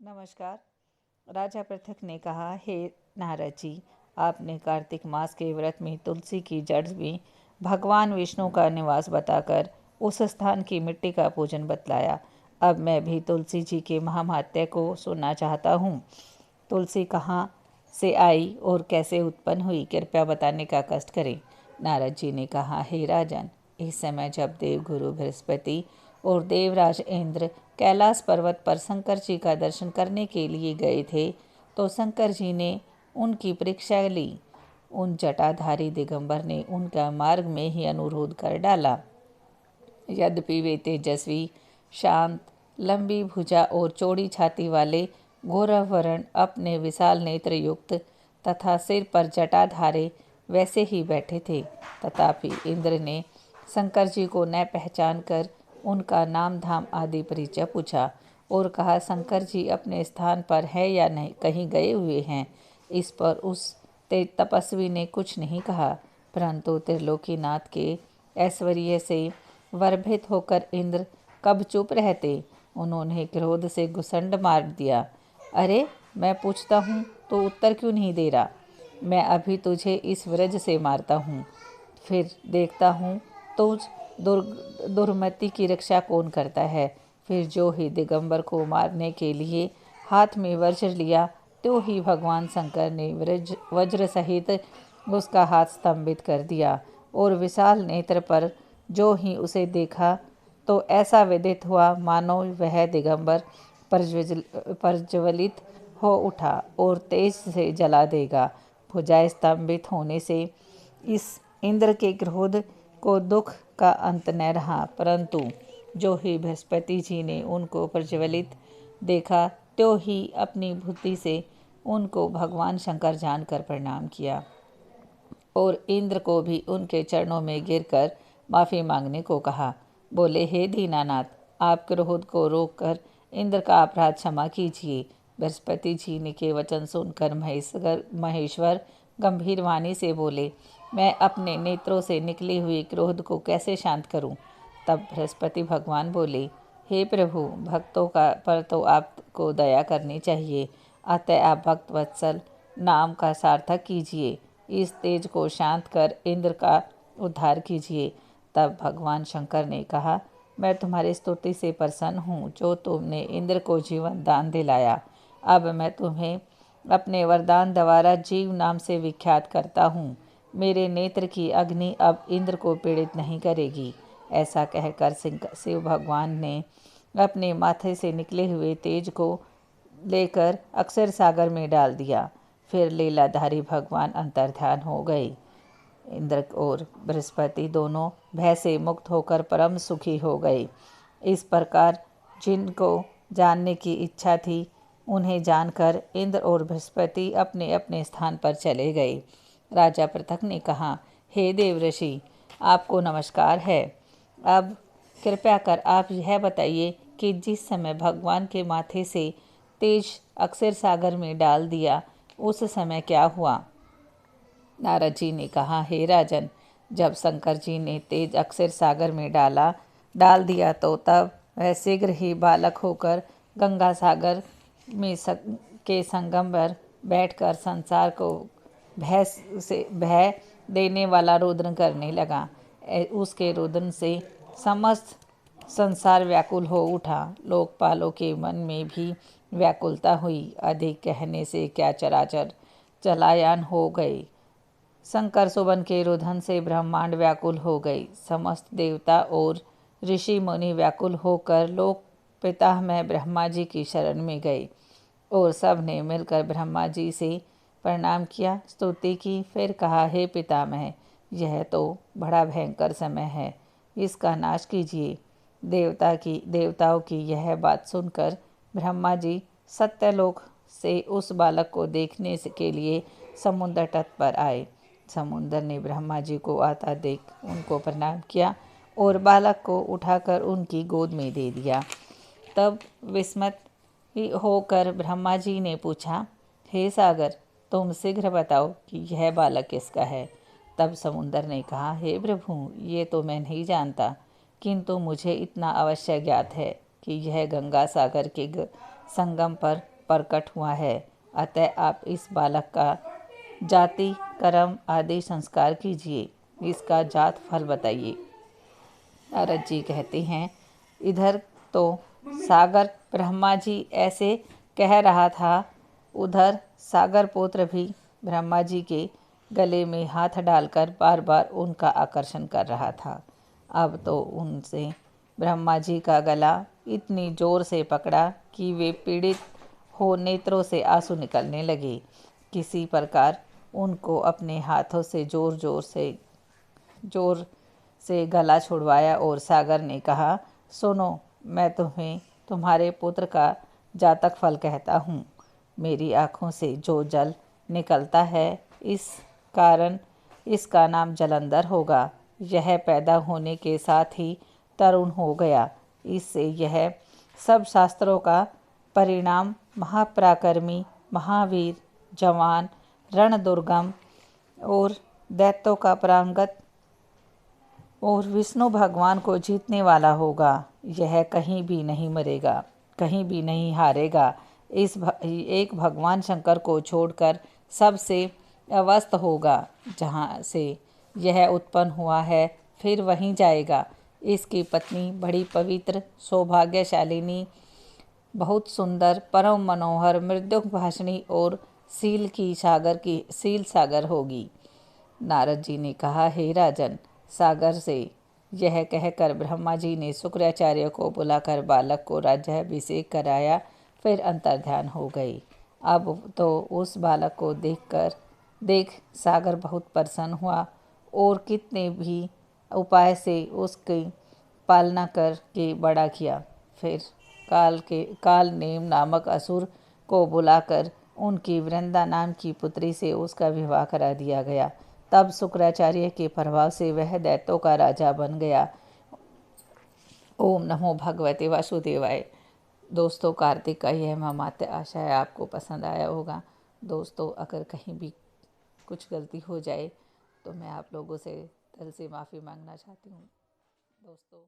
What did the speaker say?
नमस्कार। राजा पृथक ने कहा, हे नारद जी, आपने कार्तिक मास के व्रत में तुलसी की जड़ में भगवान विष्णु का निवास बताकर उस स्थान की मिट्टी का पूजन बतलाया। अब मैं भी तुलसी जी के महात्म्य को सुनना चाहता हूँ। तुलसी कहाँ से आई और कैसे उत्पन्न हुई, कृपया बताने का कष्ट करें। नारद जी ने कहा, हे राजन, इस समय जब देवगुरु बृहस्पति और देवराज इंद्र कैलाश पर्वत पर शंकर जी का दर्शन करने के लिए गए थे, तो शंकर जी ने उनकी परीक्षा ली। उन जटाधारी दिगंबर ने उनका मार्ग में ही अनुरोध कर डाला। यद्यपि वे तेजस्वी, शांत, लंबी भुजा और चौड़ी छाती वाले गौरवर्ण अपने विशाल नेत्र युक्त तथा सिर पर जटाधारे वैसे ही बैठे थे, तथापि इंद्र ने शंकर जी को न पहचान कर उनका नाम धाम आदि परिचय पूछा और कहा, शंकर जी अपने स्थान पर है या नहीं, कहीं गए हुए हैं। इस पर उस तेज तपस्वी ने कुछ नहीं कहा, परंतु त्रिलोकीनाथ के ऐश्वर्य से वर्भित होकर इंद्र कब चुप रहते। उन्होंने क्रोध से घुसंड मार दिया। अरे, मैं पूछता हूँ तो उत्तर क्यों नहीं दे रहा? मैं अभी तुझे इस व्रज से मारता हूँ, फिर देखता हूँ तुझ दुर्मति की रक्षा कौन करता है। फिर जो ही दिगंबर को मारने के लिए हाथ में वज्र लिया, तो ही भगवान शंकर ने वज्र सहित उसका हाथ स्तंभित कर दिया और विशाल नेत्र पर जो ही उसे देखा, तो ऐसा विदित हुआ मानो वह दिगंबर प्रज्वलित हो उठा और तेज से जला देगा। भुजाएं स्तंभित होने से इस इंद्र के क्रोध को दुख का अंत न रहा, परंतु जो ही बृहस्पति जी ने उनको प्रज्वलित देखा, तो ही अपनी बुद्धि से उनको भगवान शंकर जानकर प्रणाम किया और इंद्र को भी उनके चरणों में गिरकर माफ़ी मांगने को कहा। बोले, हे दीनानाथ, आप क्रोध को रोककर इंद्र का अपराध क्षमा कीजिए। बृहस्पति जी ने के वचन सुनकर महेश्वर गंभीर वाणी से बोले, मैं अपने नेत्रों से निकले हुए क्रोध को कैसे शांत करूं? तब बृहस्पति भगवान बोले, हे प्रभु, भक्तों का पर तो आपको दया करनी चाहिए, अतः आप भक्त वत्सल नाम का सार्थक कीजिए। इस तेज को शांत कर इंद्र का उद्धार कीजिए। तब भगवान शंकर ने कहा, मैं तुम्हारी स्तुति से प्रसन्न हूँ, जो तुमने इंद्र को जीवन दान दिलाया। अब मैं तुम्हें अपने वरदान द्वारा जीव नाम से विख्यात करता हूँ। मेरे नेत्र की अग्नि अब इंद्र को पीड़ित नहीं करेगी। ऐसा कहकर शिव भगवान ने अपने माथे से निकले हुए तेज को लेकर अक्षर सागर में डाल दिया। फिर लीलाधारी भगवान अंतर्ध्यान हो गए। इंद्र और बृहस्पति दोनों भय से मुक्त होकर परम सुखी हो गए। इस प्रकार जिनको जानने की इच्छा थी, उन्हें जानकर इंद्र और बृहस्पति अपने अपने स्थान पर चले गए। राजा पृथक ने कहा, हे देवऋषि, आपको नमस्कार है। अब कृपया कर आप यह बताइए कि जिस समय भगवान के माथे से तेज अक्षर सागर में डाल दिया, उस समय क्या हुआ? नारद जी ने कहा, हे राजन, जब शंकर जी ने तेज अक्षर सागर में डाल दिया, तो तब वह शीघ्र ही बालक होकर गंगा सागर में के संगम पर बैठकर संसार को भय देने वाला रुदन करने लगा। उसके रुदन से समस्त संसार व्याकुल हो उठा। लोकपालों के मन में भी व्याकुलता हुई। अधिक कहने से क्या चराचर चलायमान हो गए। शंकर सुबन के रुदन से ब्रह्मांड व्याकुल हो गई। समस्त देवता और ऋषि मुनि व्याकुल होकर लोक पितामह ब्रह्मा जी की शरण में गए और सब ने मिलकर ब्रह्मा जी से प्रणाम किया, स्तुति की। फिर कहा, हे पितामह, यह तो बड़ा भयंकर समय है, इसका नाश कीजिए। देवताओं की यह बात सुनकर ब्रह्मा जी सत्यलोक से उस बालक को देखने के लिए समुद्र तट पर आए। समुद्र ने ब्रह्मा जी को आता देख उनको प्रणाम किया और बालक को उठाकर उनकी गोद में दे दिया। तब विस्मित होकर ब्रह्मा जी ने पूछा, हे सागर, तुम शीघ्र बताओ कि यह बालक किसका है। तब समुद्र ने कहा, हे प्रभु, ये तो मैं नहीं जानता, किंतु मुझे इतना अवश्य ज्ञात है कि यह गंगा सागर के संगम पर प्रकट हुआ है। अतः आप इस बालक का जाति, कर्म आदि संस्कार कीजिए, इसका जात फल बताइए। नारद जी कहते हैं, इधर तो सागर ब्रह्मा जी ऐसे कह रहा था, उधर सागर पुत्र भी ब्रह्मा जी के गले में हाथ डालकर बार बार उनका आकर्षण कर रहा था। अब तो उनसे ब्रह्मा जी का गला इतनी जोर से पकड़ा कि वे पीड़ित हो नेत्रों से आंसू निकलने लगे। किसी प्रकार उनको अपने हाथों से जोर से गला छुड़वाया और सागर ने कहा, सुनो, मैं तुम्हें तुम्हारे पुत्र का जातक फल कहता हूँ। मेरी आँखों से जो जल निकलता है, इस कारण इसका नाम जलंधर होगा। यह पैदा होने के साथ ही तरुण हो गया। इससे यह सब शास्त्रों का परिणाम महापराक्रमी, महावीर, जवान, रणदुर्गम और दैत्यों का प्रांगत और विष्णु भगवान को जीतने वाला होगा। यह कहीं भी नहीं मरेगा, कहीं भी नहीं हारेगा। एक भगवान शंकर को छोड़कर सबसे अवस्थ होगा। जहाँ से यह उत्पन्न हुआ है, फिर वहीं जाएगा। इसकी पत्नी बड़ी पवित्र, सौभाग्यशालिनी, बहुत सुंदर, परम मनोहर, मृदुक भाषणी और शील सागर होगी। नारद जी ने कहा, हे राजन, सागर से यह कहकर ब्रह्मा जी ने शुक्राचार्य को बुलाकर बालक को राज्याभिषेक कराया, फिर अंतर्ध्यान हो गए। अब तो उस बालक को देख सागर बहुत प्रसन्न हुआ और कितने भी उपाय से उसकी पालना करके बड़ा किया। फिर काल नेम नामक असुर को बुलाकर उनकी वृंदा नाम की पुत्री से उसका विवाह करा दिया गया। तब शुक्राचार्य के प्रभाव से वह दैत्यों का राजा बन गया। ओम नमो भगवते वासुदेवाय। दोस्तों, कार्तिक का यह महात्म्य आशा है आपको पसंद आया होगा। दोस्तों, अगर कहीं भी कुछ गलती हो जाए तो मैं आप लोगों से दिल से माफ़ी मांगना चाहती हूँ। दोस्तों।